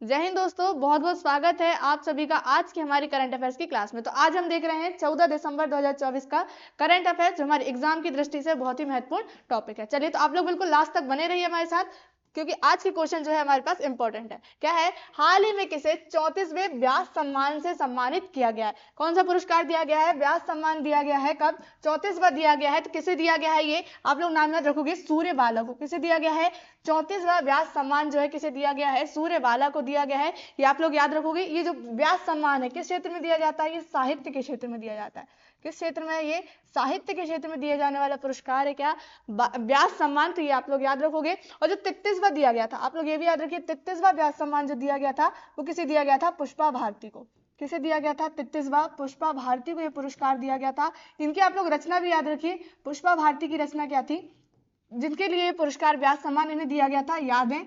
जय हिंद दोस्तों, बहुत बहुत स्वागत है आप सभी का आज की हमारी करंट अफेयर्स की क्लास में। तो आज हम देख रहे हैं 14 दिसंबर 2024 का करंट अफेयर्स, जो हमारे एग्जाम की दृष्टि से बहुत ही महत्वपूर्ण टॉपिक है। चलिए, तो आप लोग बिल्कुल लास्ट तक बने रहिए हमारे साथ, क्योंकि आज के क्वेश्चन जो है हमारे पास इंपॉर्टेंट है। क्या है? हाल ही में किसे 34वें व्यास सम्मान से सम्मानित किया गया है? कौन सा पुरस्कार दिया गया है? व्यास सम्मान दिया गया है। कब? 34वां दिया गया है। तो किसे दिया गया है? ये आप लोग नाम याद रखोगे, सूर्यबाला को। किसे दिया गया है? 34वां व्यास सम्मान जो है किसे दिया गया है? सूर्यबाला को दिया गया है। ये आप लोग याद रखोगे। ये जो व्यास सम्मान है किस क्षेत्र में दिया जाता है? ये साहित्य के क्षेत्र में दिया जाता है। किस क्षेत्र में? ये साहित्य के क्षेत्र में दिए जाने वाला पुरस्कार है क्या? व्यास सम्मान। तो ये आप लोग याद रखोगे। और जो 33वां दिया गया था, आप लोग ये भी याद रखिए, 33वां व्यास सम्मान जो दिया गया था वो किसे दिया गया था? पुष्पा भारती को। किसे दिया गया था? 33वां पुष्पा भारती को ये पुरस्कार दिया गया था। इनकी आप लोग रचना भी याद रखिए। पुष्पा भारती की रचना क्या थी जिनके लिए पुरस्कार व्यास सम्मान इन्हें दिया गया था? यादें,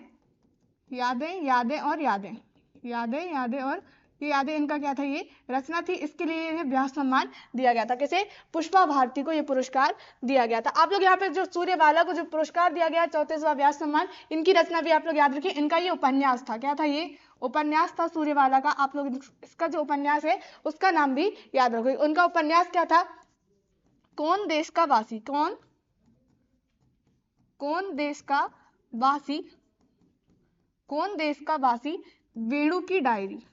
यादें, यादें और यादें, यादें, यादें और ये यादें, इनका क्या था? ये रचना थी। इसके लिए इन्हें व्यास सम्मान दिया गया था। किसे? पुष्पा भारती को ये पुरस्कार दिया गया था। आप लोग यहाँ पे जो सूर्यबाला को जो पुरस्कार दिया गया 34वां व्यास सम्मान, इनकी रचना भी आप लोग याद रखिए। इनका ये उपन्यास था। क्या था? ये उपन्यास था सूर्यबाला का। आप लोग इसका जो उपन्यास है उसका नाम भी याद रखोगे। उनका उपन्यास क्या था? कौन देश का वासी, कौन देश का वासी, कौन देश का वासी, वेणु की डायरी,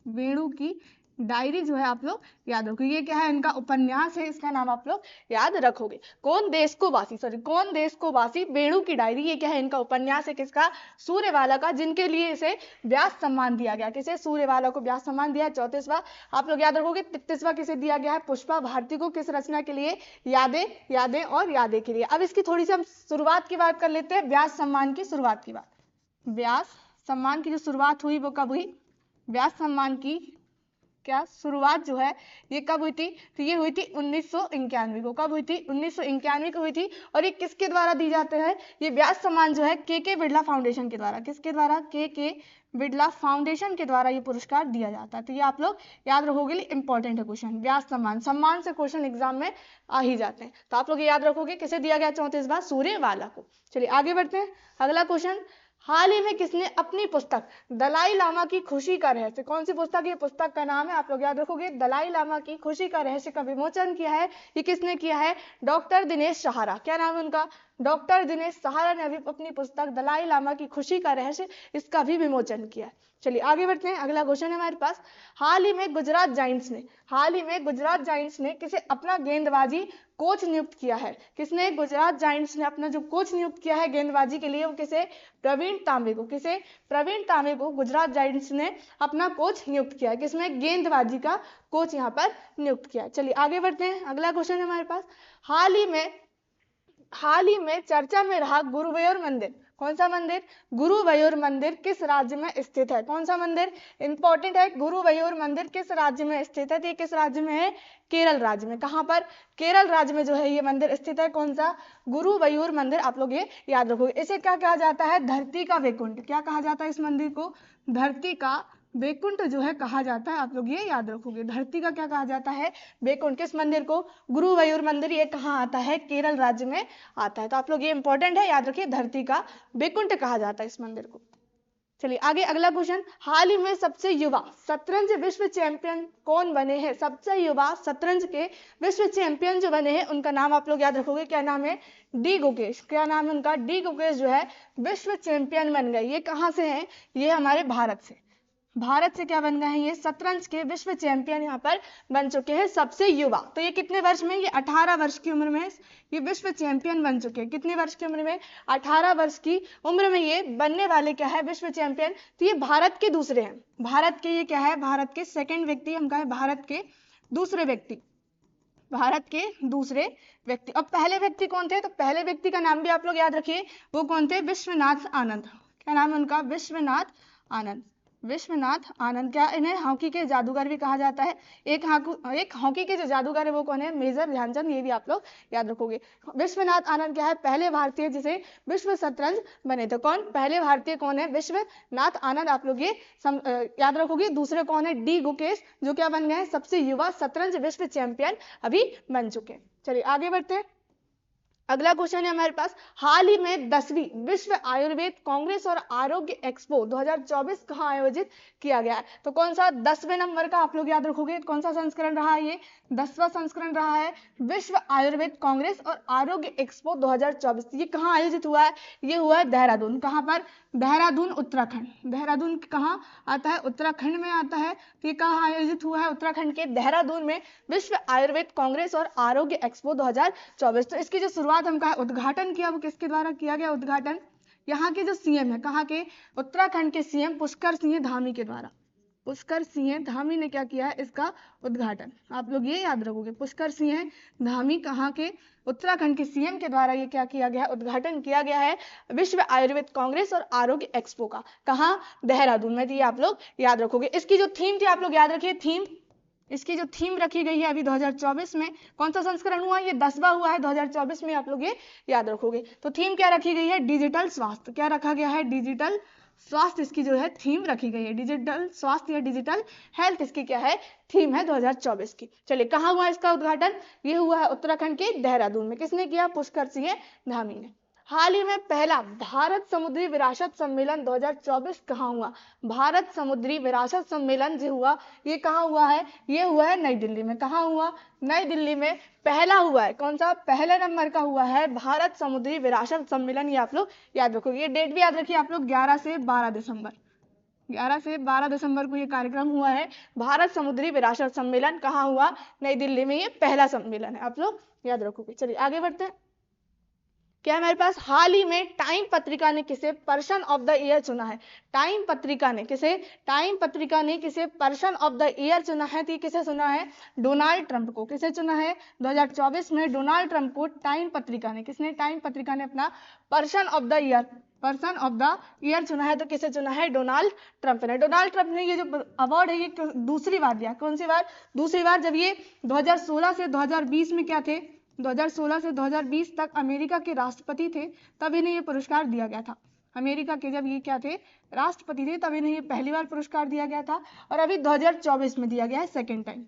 वेणु की डायरी जो है आप लोग याद रखोगे। ये क्या है? इनका उपन्यास है, इसका नाम आप लोग याद रखोगे। कौन देश को वासी, कौन देश को वासी, वेणु की डायरी, ये क्या है? इनका उपन्यास है। किसका? सूर्यबाला का, जिनके लिए इसे व्यास सम्मान दिया गया। किसे? सूर्यबाला को व्यास सम्मान दिया 34वां। आप लोग याद रखोगे। 33वां किसे दिया गया है? पुष्पा भारती को। किस रचना के लिए? यादें, यादें और यादें के लिए। अब इसकी थोड़ी सी हम शुरुआत की बात कर लेते हैं। व्यास सम्मान की शुरुआत की बात। व्यास सम्मान की जो शुरुआत हुई वो कब हुई? व्यास सम्मान की क्या शुरुआत जो है ये कब हुई थी? तो ये हुई थी 1991 को। कब हुई थी? 1991 को हुई थी। और ये किसके द्वारा दी जाते हैं? ये व्यास सम्मान जो है के बिड़ला फाउंडेशन के द्वारा। किसके द्वारा? के बिड़ला फाउंडेशन के द्वारा ये पुरस्कार दिया जाता है। तो ये आप लोग याद रखोगे, इंपॉर्टेंट है क्वेश्चन। व्यास सम्मान, सम्मान से क्वेश्चन एग्जाम में आ ही जाते हैं। तो आप लोग ये याद रखोगे किसे दिया गया 34वां? सूर्यबाला को। चलिए आगे बढ़ते हैं। अगला क्वेश्चन, हाल ही में किसने अपनी पुस्तक दलाई लामा की खुशी का रहस्य, कौन सी पुस्तक? ये पुस्तक का नाम है, आप लोग याद रखोगे, दलाई लामा की खुशी का रहस्य का विमोचन किया है। ये किसने किया है? डॉक्टर दिनेश सहारा। क्या नाम है उनका? डॉक्टर दिनेश सहारा ने अभी अपनी पुस्तक दलाई लामा की खुशी का रहस्य, इसका भी विमोचन किया है। चलिए आगे बढ़ते हैं। अगला क्वेश्चन है हमारे पास, हाल ही में गुजरात जायंट्स ने किसे अपना गेंदबाजी कोच नियुक्त किया है? किसने? गुजरात जायंट्स ने अपना जो कोच नियुक्त किया है गेंदबाजी के लिए, वो किसे? प्रवीण तांबे को। किसे? प्रवीण तांबे को गुजरात जायंट्स ने अपना कोच नियुक्त किया है। किसमें? गेंदबाजी का कोच यहाँ पर नियुक्त किया है। चलिए आगे बढ़ते हैं। अगला क्वेश्चन है हमारे पास, हाल ही में चर्चा में रहा गुरुवायूर मंदिर, कौन सा मंदिर? गुरुवायूर मंदिर किस राज्य में स्थित है? कौन सा मंदिर? इंपॉर्टेंट है। गुरुवायूर मंदिर किस राज्य में स्थित है? तो ये किस राज्य में है? केरल राज्य में। कहां पर? केरल राज्य में जो है ये मंदिर स्थित है। कौन सा? गुरुवायूर मंदिर। आप लोग ये याद रखोगे। इसे क्या कहा जाता है? धरती का वैकुंठ। क्या कहा जाता है इस मंदिर को? धरती का वैकुंठ जो है कहा जाता है। आप लोग ये याद रखोगे। धरती का क्या कहा जाता है? वैकुंठ। किस मंदिर को? गुरुवायूर मंदिर। ये कहाँ आता है? केरल राज्य में आता है। तो आप लोग ये इंपॉर्टेंट है, याद रखिए, धरती का वैकुंठ कहा जाता है इस मंदिर को। चलिए आगे अगला क्वेश्चन, हाल ही में सबसे युवा शतरंज विश्व चैंपियन कौन बने हैं? सबसे युवा शतरंज के विश्व चैंपियन जो बने हैं उनका नाम आप लोग याद रखोगे। क्या नाम है? डी गुकेश। क्या नाम है उनका? डी गुकेश जो है विश्व चैंपियन बन गए। ये कहाँ से हैं? ये हमारे भारत से। भारत से क्या बन गए हैं? ये शतरंज के विश्व चैंपियन यहाँ पर बन चुके हैं, सबसे युवा। तो ये कितने वर्ष में? ये 18 वर्ष की उम्र में ये विश्व चैंपियन बन चुके हैं। कितने वर्ष की उम्र में? 18 वर्ष की उम्र में ये बनने वाले क्या है? विश्व चैंपियन। तो ये भारत के दूसरे हैं। भारत के ये क्या है? भारत के सेकेंड व्यक्ति, हम कहें भारत के दूसरे व्यक्ति, भारत के दूसरे व्यक्ति। अब पहले व्यक्ति कौन थे? तो पहले व्यक्ति का नाम भी आप लोग याद रखिए, वो कौन थे? विश्वनाथ आनंद। क्या नाम है उनका? विश्वनाथ आनंद। विश्वनाथ आनंद। क्या इन्हें हॉकी के जादूगर भी कहा जाता है? एक हॉकी के जो जादूगर है वो कौन है? मेजर ध्यानचंद। ये भी आप लोग याद रखोगे। विश्वनाथ आनंद क्या है? पहले भारतीय जिसे विश्व शतरंज बने थे। कौन? पहले भारतीय कौन है? विश्वनाथ आनंद। आप लोग ये याद रखोगे। दूसरे कौन है? डी गुकेश, जो क्या बन गए हैं? सबसे युवा शतरंज विश्व चैंपियन अभी बन चुके हैं। चलिए आगे बढ़ते हैं। अगला क्वेश्चन है हमारे पास, हाल ही में 10वीं विश्व आयुर्वेद कांग्रेस और आरोग्य एक्सपो 2024 कहाँ आयोजित किया गया है? तो कौन सा 10वें नंबर का आप लोग याद रखोगे, कौन सा संस्करण रहा है? ये 10वां संस्करण रहा है विश्व आयुर्वेद कांग्रेस और आरोग्य एक्सपो 2024। ये कहाँ आयोजित हुआ है? ये हुआ है देहरादून। कहाँ पर? देहरादून उत्तराखंड। देहरादून कहाँ आता है? उत्तराखंड में आता है। तो ये कहाँ आयोजित हुआ है? उत्तराखंड के देहरादून में विश्व आयुर्वेद कांग्रेस और आरोग्य एक्सपो 2024। तो इसकी जो शुरुआत हम कहा उद्घाटन किया, वो किसके द्वारा किया गया उद्घाटन? यहाँ के जो सीएम है, कहाँ के? उत्तराखंड के सीएम पुष्कर सिंह धामी के द्वारा। पुष्कर सिंह धामी ने क्या किया है? इसका उद्घाटन। आप लोग ये याद रखोगे, पुष्कर सिंह धामी कहाँ के? उत्तराखंड के सीएम के द्वारा ये क्या किया गया? उद्घाटन किया गया है विश्व आयुर्वेद कांग्रेस और आरोग्य एक्सपो का। कहाँ? देहरादून में। ये आप लोग याद रखोगे। इसकी जो थीम थी आप लोग याद रखिए, थीम, इसकी जो थीम रखी गई है अभी 2024 में, कौन सा संस्करण हुआ? ये 10वां हुआ है 2024 में, आप लोग ये याद रखोगे। तो थीम क्या रखी गई है? डिजिटल स्वास्थ्य। क्या रखा गया है? डिजिटल स्वास्थ्य इसकी जो है थीम रखी गई है। डिजिटल स्वास्थ्य या डिजिटल हेल्थ इसकी क्या है? थीम है 2024 की। चलिए, कहाँ हुआ इसका उद्घाटन? ये हुआ है उत्तराखंड के देहरादून में। किसने किया? पुष्कर सिंह धामी ने। हाल ही में पहला भारत समुद्री विरासत सम्मेलन 2024 कहाँ हुआ? भारत समुद्री विरासत सम्मेलन जो हुआ, ये कहाँ हुआ है? ये हुआ है नई दिल्ली में। कहाँ हुआ? नई दिल्ली में पहला हुआ है। कौन सा? पहले नंबर का हुआ है भारत समुद्री विरासत सम्मेलन। ये आप लोग याद रखोगे। ये डेट भी याद रखिए आप लोग, 11 से 12 दिसंबर। 11 से 12 दिसंबर को ये कार्यक्रम हुआ है। भारत समुद्री विरासत सम्मेलन कहाँ हुआ? नई दिल्ली में। ये पहला सम्मेलन है, आप लोग याद रखोगे। चलिए आगे बढ़ते हैं। क्या हमारे पास हाल ही में टाइम पत्रिका ने किसे पर्सन ऑफ द ईयर चुना है? टाइम पत्रिका ने किसे? टाइम पत्रिका ने किसे पर्सन ऑफ द ईयर चुना है? तो किसे चुना है? डोनाल्ड ट्रंप को। किसे चुना है? 2024 में डोनाल्ड ट्रंप को टाइम पत्रिका ने, किसने? टाइम पत्रिका ने अपना person of the year, person of the year चुना है। तो किसे चुना है? डोनाल्ड ट्रंप ने। डोनाल्ड ट्रंप ने ये जो अवार्ड है ये दूसरी बार दिया। कौन सी बार? दूसरी बार। जब ये 2016 से 2020 में क्या थे? 2016 से 2020 तक अमेरिका के राष्ट्रपति थे, तब इन्हें ये पुरस्कार दिया गया था। अमेरिका के जब ये क्या थे? राष्ट्रपति थे, तब इन्हें ये पहली बार पुरस्कार दिया गया था। और अभी 2024 में दिया गया है सेकेंड टाइम।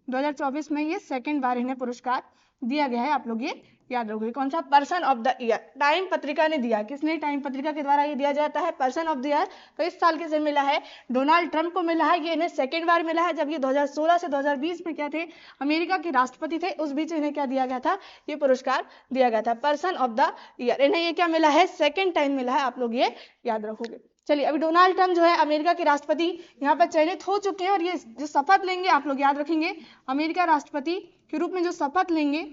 2024 में ये सेकेंड बार इन्हें पुरस्कार दिया गया है। आप लोग ये याद रखोगे। कौन सा? Person of the year time पत्रिका ने दिया। किसने? टाइम पत्रिका के द्वारा ये दिया जाता है पर्सन ऑफ द ईयर। तो इस साल किसे मिला है? डोनाल्ड ट्रंप को मिला है। ये इन्हें सेकेंड बार मिला है। जब ये 2016 से 2020 में क्या थे? अमेरिका के राष्ट्रपति थे, उस बीच इन्हें क्या दिया गया था? ये पुरस्कार दिया गया था पर्सन ऑफ द ईयर। इन्हें ये क्या मिला है? सेकेंड टाइम मिला है। आप लोग ये याद रखोगे। चलिए, अभी डोनाल्ड ट्रंप जो है अमेरिका के राष्ट्रपति यहाँ पर चयनित हो चुके हैं, और ये जो शपथ लेंगे आप लोग याद रखेंगे, अमेरिका राष्ट्रपति के रूप में जो शपथ लेंगे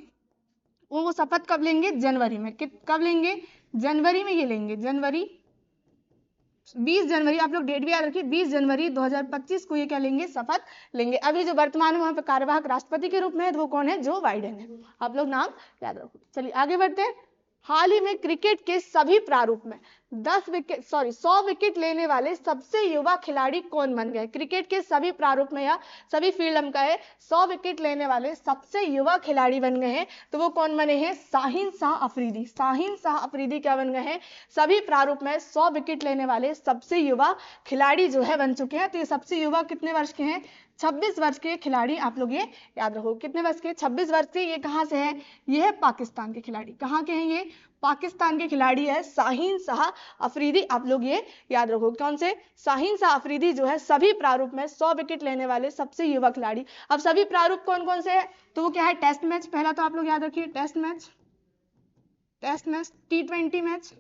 वो शपथ कब लेंगे? जनवरी में। कब लेंगे? जनवरी में ये लेंगे। जनवरी 20 जनवरी, आप लोग डेट भी याद रखिए, 20 जनवरी 2025 को ये क्या लेंगे? शपथ लेंगे। अभी जो वर्तमान में वहां पर कार्यवाहक राष्ट्रपति के रूप में है वो कौन है? जो बाइडेन है। आप लोग नाम याद रखो। चलिए आगे बढ़ते हैं। हाल ही में क्रिकेट के सभी प्रारूप में 100 विकेट लेने वाले सबसे युवा खिलाड़ी कौन बन गए? क्रिकेट के सभी प्रारूप में या सभी फील्ड हम कहे 100 विकेट लेने वाले सबसे युवा खिलाड़ी बन गए हैं, तो वो कौन बने हैं? शाहीन शाह अफरीदी। शाहीन शाह अफरीदी क्या बन गए हैं? सभी प्रारूप में 100 विकेट लेने वाले सबसे युवा खिलाड़ी जो है बन चुके हैं। तो ये सबसे युवा कितने वर्ष के हैं? 26 वर्ष के खिलाड़ी। आप लोग ये याद रखो। कितने वर्ष के? 26 वर्ष के। ये कहाँ से है? ये है पाकिस्तान के खिलाड़ी। कहाँ के हैं ये? पाकिस्तान के खिलाड़ी है शाहीन शाह अफरीदी। आप लोग ये याद रखो। कौन से? शाहीन शाह अफरीदी जो है सभी प्रारूप में 100 विकेट लेने वाले सबसे युवा खिलाड़ी। अब सभी प्रारूप कौन कौन से है? तो वो क्या है? टेस्ट मैच पहला, तो आप लोग याद रखिए test match, T20 match,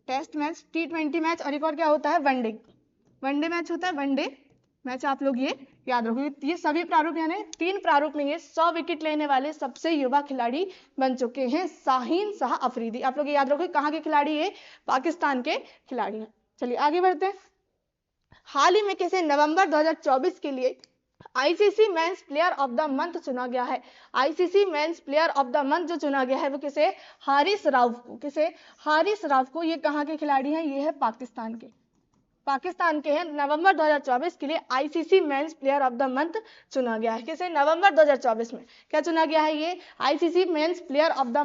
test match, T20 match, और एक और क्या होता है? वनडे मैच होता है, वनडे मैच। आप लोग ये याद रखोगे। ये सभी प्रारूप यानी 3 प्रारूप में ये 100 विकेट लेने वाले सबसे युवा खिलाड़ी बन चुके हैं शाहीन शाह अफरीदी। आप लोग याद रखोगे कहाँ के खिलाड़ी है? पाकिस्तान के खिलाड़ी हैं। चलिए आगे बढ़ते हैं। हाल ही में किसे नवंबर 2024 के लिए ICC men's player of the month चुना गया है? ICC men's player of the month जो चुना गया है वो किसे? हारिस राउफ को। किसे? हारिस राउफ को। ये कहाँ के खिलाड़ी हैं? ये है पाकिस्तान के हैं। नवंबर 2024 के लिए ICC men's player of the month चुना गया है। किसे? नवंबर 2024 में क्या चुना गया है? ये ICC men's player of the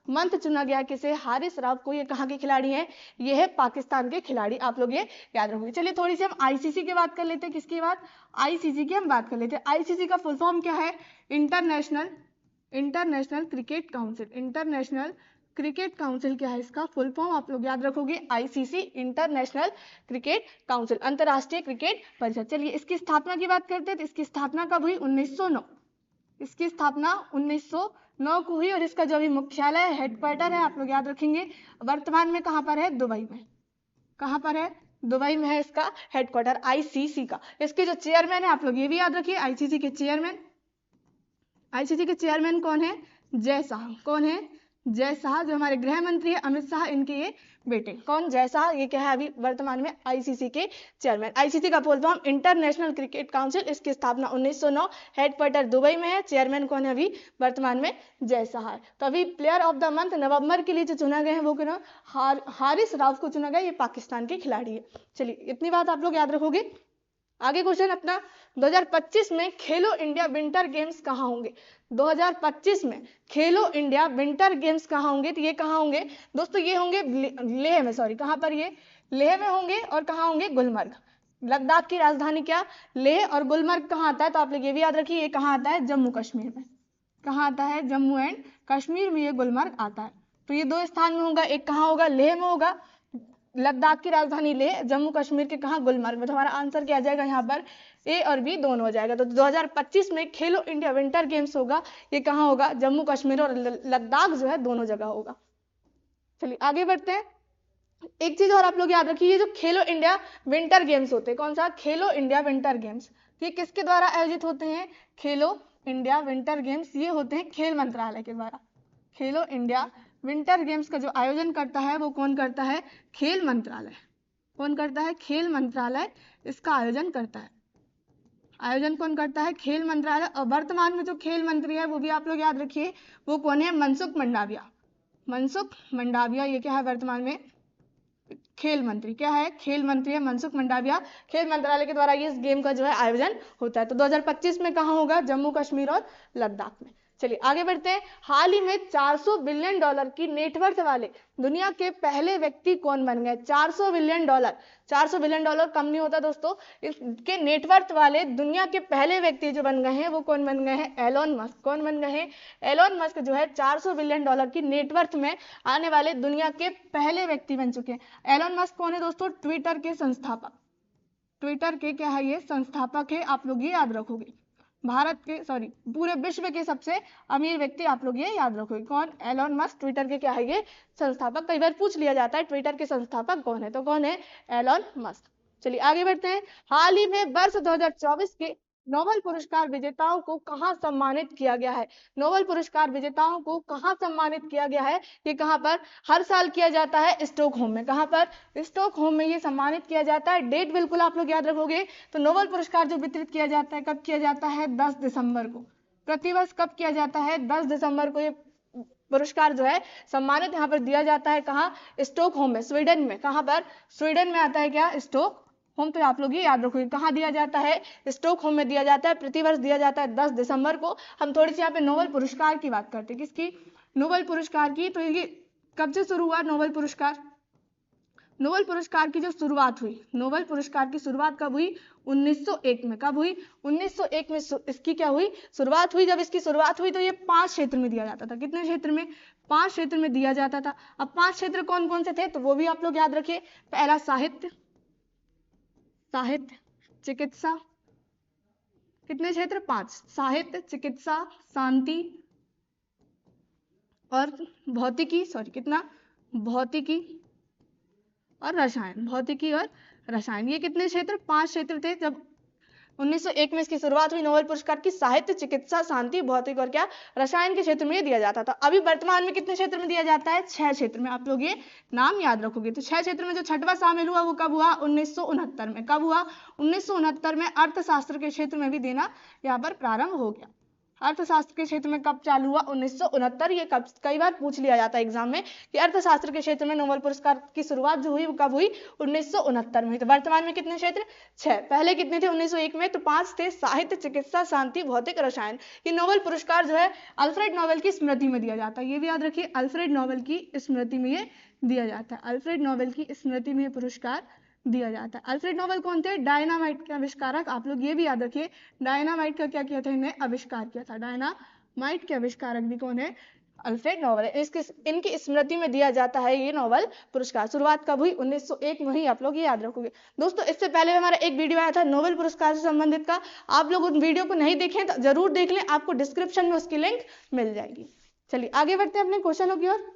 month चुना गया। किसे? हारिस राउफ को। ये कहाँ के खिलाड़ी हैं? ये है पाकिस्तान के खिलाड़ी। आप लोग ये याद रखोगे। चलिए थोड़ी सी हम आईसीसी की बात कर लेते हैं। किसकी बात? आईसीसी की हम बात कर लेते हैं। आईसीसी का फुल फॉर्म क्या है? International international cricket council. International cricket council क्या है इसका फुल फॉर्म आप लोग याद रखोगे, आईसीसी, इंटरनेशनल क्रिकेट काउंसिल, अंतरराष्ट्रीय क्रिकेट परिषद। चलिए इसकी स्थापना की बात करते हैं तो इसकी स्थापना कब हुई? 1909। इसकी स्थापना 1909 को हुई और इसका जो भी मुख्यालय हेडक्वार्टर है आप लोग याद रखेंगे, वर्तमान में कहाँ पर है? दुबई में। कहाँ पर है? दुबई में है इसका हेडक्वार्टर आईसीसी का। इसके जो चेयरमैन है आप लोग ये भी याद रखिए, आईसीसी के चेयरमैन, आईसीसी के चेयरमैन कौन है? जय शाह। कौन है? जय शाह। जो हमारे गृह मंत्री है अमित शाह, इनके ये बेटे। कौन? जय शाह। ये क्या है अभी वर्तमान में? आईसीसी के चेयरमैन। आईसीसी का full form international cricket council. इसकी स्थापना 1909, हेडक्वार्टर दुबई में है। चेयरमैन कौन है अभी वर्तमान में? जय शाह है। तो अभी प्लेयर ऑफ द मंथ नवंबर के लिए जो चुना गया है वो कौन? हारिस राउफ को चुना गया। ये पाकिस्तान के खिलाड़ी है। चलिए इतनी बात आप लोग याद रखोगे। आगे क्वेश्चन अपना, 2025 में खेलो इंडिया विंटर गेम्स कहाँ होंगे? 2025 में खेलो इंडिया विंटर गेम्स कहाँ होंगे? तो ये कहाँ होंगे दोस्तों? ये होंगे लेह में, सॉरी कहाँ पर? ये लेह में होंगे। और कहाँ होंगे? गुलमर्ग। लद्दाख की राजधानी क्या? लेह। और गुलमर्ग कहाँ आता है? तो आप लोग ये भी याद रखिए, ये कहाँ आता है? जम्मू कश्मीर में। कहाँ आता है? जम्मू एंड कश्मीर में ये गुलमर्ग आता है। तो ये दो स्थान में होगा, एक कहाँ होगा? लेह में होगा, लद्दाख की राजधानी लेह, जम्मू कश्मीर के कहाँ? गुलमर्ग में। तो हमारा आंसर क्या आ जाएगा यहाँ पर? ए और बी दोनों हो जाएगा। तो 2025 में खेलो इंडिया विंटर गेम्स होगा, ये कहाँ होगा? जम्मू कश्मीर और लद्दाख जो है दोनों जगह होगा। चलिए आगे बढ़ते हैं। एक चीज और आप लोग याद रखिए, ये जो खेलो इंडिया विंटर गेम्स होते हैं, कौन सा? खेलो इंडिया विंटर गेम्स, ये किसके द्वारा आयोजित होते हैं? खेलो इंडिया विंटर गेम्स ये होते हैं खेल मंत्रालय के द्वारा। खेलो इंडिया विंटर गेम्स का जो आयोजन करता है वो कौन करता है? खेल मंत्रालय। कौन करता है? खेल मंत्रालय इसका आयोजन करता है। आयोजन कौन करता है? खेल मंत्रालय। और वर्तमान में जो खेल मंत्री है वो भी आप लोग याद रखिए, वो कौन है? मनसुख मंडाविया। मनसुख मंडाविया ये क्या है वर्तमान में? खेल मंत्री। क्या है? खेल मंत्री है मनसुख मंडाविया। खेल मंत्रालय के द्वारा ये इस गेम का जो है आयोजन होता है। तो 2025 में कहाँ होगा? जम्मू कश्मीर और लद्दाख में। चलिए आगे बढ़ते हैं। हाल ही में $400 बिलियन की नेटवर्थ वाले दुनिया के पहले व्यक्ति कौन बन गए? $400 बिलियन। $400 बिलियन कम नहीं होता दोस्तों। इसके नेटवर्थ वाले दुनिया के पहले व्यक्ति जो बन गए हैं वो कौन बन गए हैं? Elon Musk. कौन बन गए हैं? एलोन मस्क जो है $400 बिलियन की नेटवर्थ में आने वाले दुनिया के पहले व्यक्ति बन चुके हैं। एलोन मस्क कौन है दोस्तों? ट्विटर के संस्थापक। ट्विटर के क्या है? ये संस्थापक है। आप लोग ये याद रखोगे। भारत के सॉरी पूरे विश्व के सबसे अमीर व्यक्ति आप लोग ये याद रखोगे। कौन? एलोन मस्क ट्विटर के क्या है? ये संस्थापक। कई बार पूछ लिया जाता है ट्विटर के संस्थापक कौन है, तो कौन है? Elon Musk. चलिए आगे बढ़ते हैं। हाल ही में वर्ष 2024 के नोबेल पुरस्कार विजेताओं को कहाँ सम्मानित किया गया है? नोबेल पुरस्कार विजेताओं को कहाँ सम्मानित किया गया है? ये कहाँ पर? हर साल किया जाता है स्टॉकहोम में। कहाँ पर? स्टॉकहोम में ये सम्मानित किया जाता है। डेट बिल्कुल आप लोग याद रखोगे। तो नोबेल पुरस्कार जो वितरित किया जाता है कब किया जाता है? 10 दिसंबर को। प्रतिवर्ष कब किया जाता है? 10 दिसंबर को ये पुरस्कार जो है सम्मानित यहाँ पर दिया जाता है। कहाँ? स्टॉकहोम में, स्वीडन में। कहाँ पर? स्वीडन में आता है क्या? स्टॉकहोम। तो आप लोग ये याद रखोगे कहाँ दिया जाता है? स्टॉकहोम में दिया जाता है। प्रतिवर्ष दिया जाता है 10 दिसंबर को। हम थोड़ी सी यहाँ पे नोबेल पुरस्कार की बात करते हैं। किसकी? नोबेल पुरस्कार की। तो ये कब से शुरू हुआ नोबेल पुरस्कार? नोबेल पुरस्कार की जो शुरुआत हुई, नोबेल पुरस्कार की शुरुआत कब हुई? 1901 में। कब हुई? 1901 में इसकी क्या हुई? शुरुआत हुई। जब इसकी शुरुआत हुई तो ये 5 क्षेत्र में दिया जाता था। कितने क्षेत्र में? 5 क्षेत्र में दिया जाता था। अब 5 क्षेत्र कौन कौन से थे तो वो भी आप लोग याद रखिए। पहला साहित्य, साहित्य, चिकित्सा। कितने क्षेत्र? 5। साहित्य, चिकित्सा, शांति और भौतिकी, सॉरी कितना? भौतिकी और रसायन। भौतिकी और रसायन, ये कितने क्षेत्र? 5 क्षेत्र थे। जब 1901 में इसकी शुरुआत हुई नोबेल पुरस्कार की, साहित्य, चिकित्सा, शांति, भौतिक और क्या? रसायन के क्षेत्र में ये दिया जाता था। अभी वर्तमान में कितने क्षेत्र में दिया जाता है? 6 क्षेत्र में। आप लोग ये नाम याद रखोगे। तो 6 क्षेत्र में जो 6वां शामिल हुआ वो कब हुआ? 1969 में। कब हुआ? 1969 में अर्थशास्त्र के क्षेत्र में भी देना यहाँ पर प्रारंभ हो गया। अर्थशास्त्र के क्षेत्र में कब चालू हुआ? 1969। ये कई बार पूछ लिया जाता है एग्जाम में कि अर्थशास्त्र के क्षेत्र में नोबेल पुरस्कार की शुरुआत जो हुई वो कब हुई? 1969 में। तो वर्तमान में कितने क्षेत्र? 6। पहले कितने थे 1901 में? तो 5 थे। साहित्य, चिकित्सा, शांति, भौतिक, रसायन। ये नोबेल पुरस्कार जो है अल्फ्रेड नोबेल की स्मृति में दिया जाता है। ये भी याद रखिए, अल्फ्रेड नोबेल की स्मृति में ये दिया जाता है। अल्फ्रेड नोबेल की स्मृति में पुरस्कार दिया जाता है। अल्फ्रेड नोबेल कौन थे? डायनामाइट के आविष्कारक। आप लोग ये भी याद रखिए, डायनामाइट का क्या किया था? इन्हें आविष्कार किया था। डायनामाइट माइट के आविष्कारक भी कौन है? अल्फ्रेड नोबेल है। इनकी स्मृति में दिया जाता है ये नोबेल पुरस्कार। शुरुआत कब हुई? 1901 में ही, आप लोग ये याद रखोगे। दोस्तों इससे पहले हमारा एक वीडियो आया था नोबेल पुरस्कार से संबंधित का, आप लोग उन वीडियो को नहीं देखें तो जरूर देख लें, आपको डिस्क्रिप्शन में उसकी लिंक मिल जाएगी। चलिए आगे बढ़ते हैं अपने क्वेश्चनों की ओर।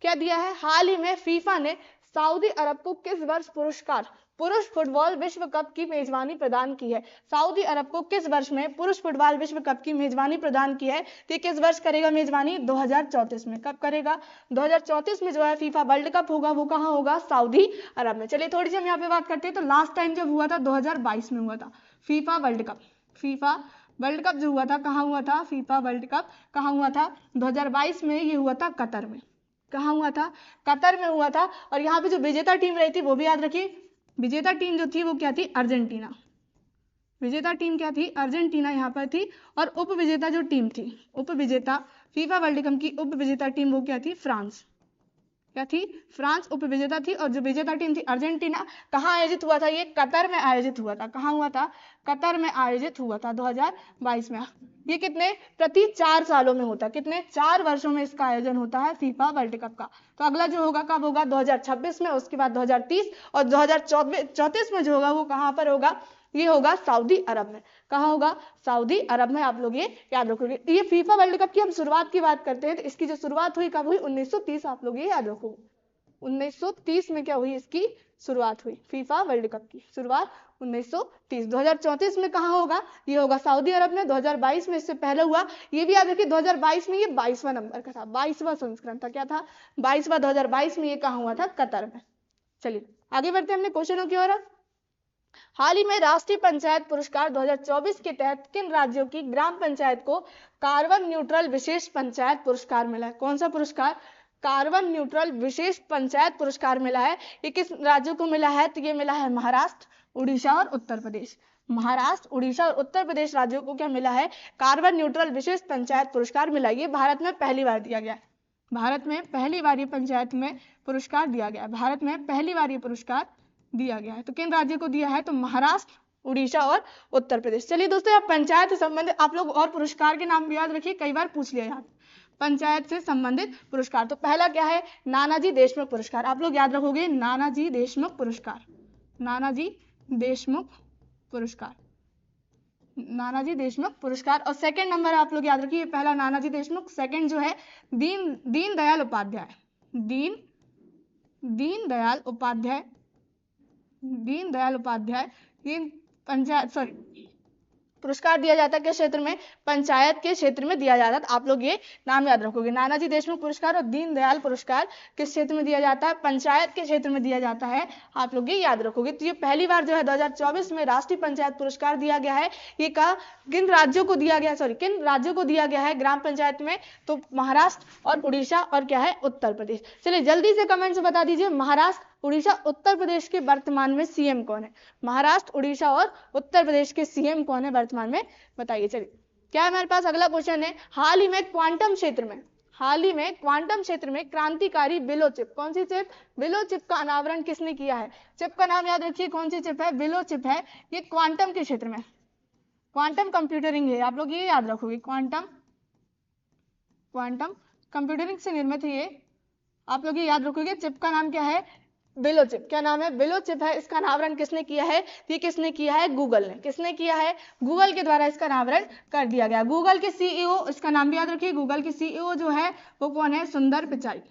क्या दिया है? हाल ही में फीफा ने सऊदी अरब को किस वर्ष पुरुष फुटबॉल विश्व कप की मेजबानी प्रदान की है? सऊदी अरब को किस वर्ष में पुरुष फुटबॉल विश्व कप की मेजबानी प्रदान की है? तो किस वर्ष करेगा मेजबानी? 2034 में। कब करेगा? 2034 में जो है फीफा वर्ल्ड कप होगा, वो कहाँ होगा? सऊदी अरब में। चलिए थोड़ी सी हम यहाँ पे बात करते हैं। तो लास्ट टाइम जब हुआ था 2022 में हुआ था FIFA world cup. FIFA world cup जो हुआ था कहाँ हुआ था? फीफा वर्ल्ड कप कहाँ हुआ था? 2022 में ये हुआ था कतर में। कहाँ हुआ था? कतर में हुआ था। और यहाँ पे जो विजेता टीम रही थी वो भी याद रखिए, विजेता टीम जो थी वो क्या थी? अर्जेंटीना। विजेता टीम क्या थी? अर्जेंटीना यहाँ पर थी। और उप विजेता जो टीम थी, उप विजेता फीफा वर्ल्ड कप की उप विजेता टीम वो क्या थी? फ्रांस। क्या थी? फ्रांस उप विजेता थी। और जो विजेता टीम थी अर्जेंटीना। कहाँ आयोजित हुआ था ये? कतर में आयोजित हुआ था। कहाँ हुआ था? कतर में आयोजित हुआ था 2022 में। ये कितने? प्रति 4 सालों में होता है। कितने? 4 वर्षों में इसका आयोजन होता है फीफा वर्ल्ड कप का। तो अगला जो होगा कब होगा? 2026 में, उसके बाद 2030 और 2034 में जो होगा वो कहाँ पर होगा? ये होगा सऊदी अरब में। कहाँ होगा? सऊदी अरब में। आप लोग ये याद रखोगे। ये फीफा वर्ल्ड कप की हम शुरुआत की बात करते हैं तो इसकी जो शुरुआत हुई कब हुई? 1930। आप लोग ये याद रखोगे 1930 में क्या हुई? इसकी शुरुआत हुई फीफा वर्ल्ड कप की शुरुआत 1930। 2034 में कहाँ होगा? ये होगा सऊदी अरब में। 2022 में इससे पहले हुआ, ये भी याद रखिए 2022 में ये 22वां नंबर का था, 22वां संस्करण था। क्या था? 22वां। 2022 में ये कहाँ हुआ था? कतर में। चलिए आगे बढ़ते हैं अपने क्वेश्चनों की ओर। हाल ही में राष्ट्रीय पंचायत पुरस्कार 2024 के तहत किन राज्यों की ग्राम पंचायत को कार्बन न्यूट्रल विशेष पंचायत पुरस्कार मिला है? कौन सा पुरस्कार? कार्बन न्यूट्रल विशेष पंचायत पुरस्कार मिला है। ये किस राज्यों को मिला है? तो ये मिला है महाराष्ट्र, उड़ीसा और उत्तर प्रदेश। महाराष्ट्र, उड़ीसा और उत्तर प्रदेश राज्यों को क्या मिला है? कार्बन न्यूट्रल विशेष पंचायत पुरस्कार मिला। ये भारत में पहली बार दिया गया। भारत में पहली बार ये पंचायत में पुरस्कार दिया गया। भारत में पहली बार ये पुरस्कार दिया गया है। तो किन राज्यों को दिया है? तो महाराष्ट्र, उड़ीसा और उत्तर प्रदेश। चलिए दोस्तों आप पंचायत से संबंधित आप लोग और पुरस्कार के नाम भी याद रखिए, कई बार पूछ लिया याद। पंचायत से संबंधित पुरस्कार तो पहला क्या है? नानाजी देशमुख पुरस्कार। आप लोग याद रखोगे नानाजी देशमुख पुरस्कार। नानाजी देशमुख पुरस्कार, नानाजी देशमुख पुरस्कार। और सेकंड नंबर आप लोग याद रखिए, पहला नानाजी देशमुख, सेकंड जो है दीनदयाल उपाध्याय। दीनदयाल उपाध्याय ये पंचायत पुरस्कार दिया जाता है किस क्षेत्र में? पंचायत के क्षेत्र में दिया जाता है। आप लोग ये नाम याद रखोगे, नानाजी देशमुख पुरस्कार और दीनदयाल पुरस्कार किस क्षेत्र में दिया जाता है? पंचायत के क्षेत्र में दिया जाता है। आप लोग ये याद रखोगे। तो ये पहली बार जो है 2024 में राष्ट्रीय पंचायत पुरस्कार दिया गया है। ये किन राज्यों को दिया गया? किन राज्यों को दिया गया है ग्राम पंचायत में? तो महाराष्ट्र और उड़ीसा और क्या है? उत्तर प्रदेश। चलिए जल्दी से कमेंट से बता दीजिए महाराष्ट्र, उड़ीसा, उत्तर प्रदेश के वर्तमान में सीएम कौन है? महाराष्ट्र, उड़ीसा और उत्तर प्रदेश के सीएम कौन है वर्तमान में? बताइए। चलिए क्या हमारे पास अगला क्वेश्चन है। हाल ही में क्वांटम क्षेत्र में क्रांतिकारी बिलो चिप, कौन सी चिप? बिलो चिप का अनावरण किसने किया है? चिप का नाम याद रखिए, कौन सी चिप है? बिलो चिप है। ये क्वांटम के क्षेत्र में, क्वांटम कंप्यूटरिंग है। आप लोग ये याद रखोगे, क्वांटम कंप्यूटरिंग से निर्मित है ये। आप लोग ये याद रखोगे। चिप का नाम क्या है? Below chip. क्या नाम है? बिलो चिप है। इसका अनावरण किसने किया है? ये किसने किया है? गूगल ने। किसने किया है? गूगल के द्वारा इसका अनावरण कर दिया गया। गूगल के सीईओ, इसका नाम भी याद रखिए, गूगल के सीईओ जो है वो कौन है? सुंदर पिचाई।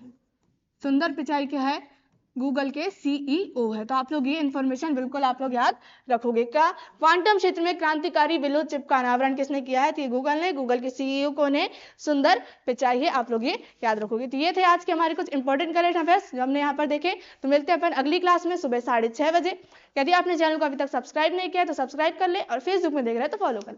सुंदर पिचाई क्या है? गूगल के सीईओ है। तो आप लोग ये इंफॉर्मेशन बिल्कुल आप लोग याद रखोगे। क्या क्वांटम क्षेत्र में क्रांतिकारी बिलो चिप का अनावरण किसने किया है? तो ये गूगल ने। गूगल के सीईओ कौन है? सुंदर पिचाई है। आप लोग ये याद रखोगे। तो ये थे आज के हमारे कुछ इंपॉर्टेंट करेंट अफेयर्स जो हमने यहाँ पर देखे। तो मिलते हैं अपन अगली क्लास में सुबह 6:30 बजे। यदि आपने चैनल को अभी तक सब्सक्राइब नहीं किया तो सब्सक्राइब कर ले और फेसबुक में देख रहे हैं तो फॉलो कर ले।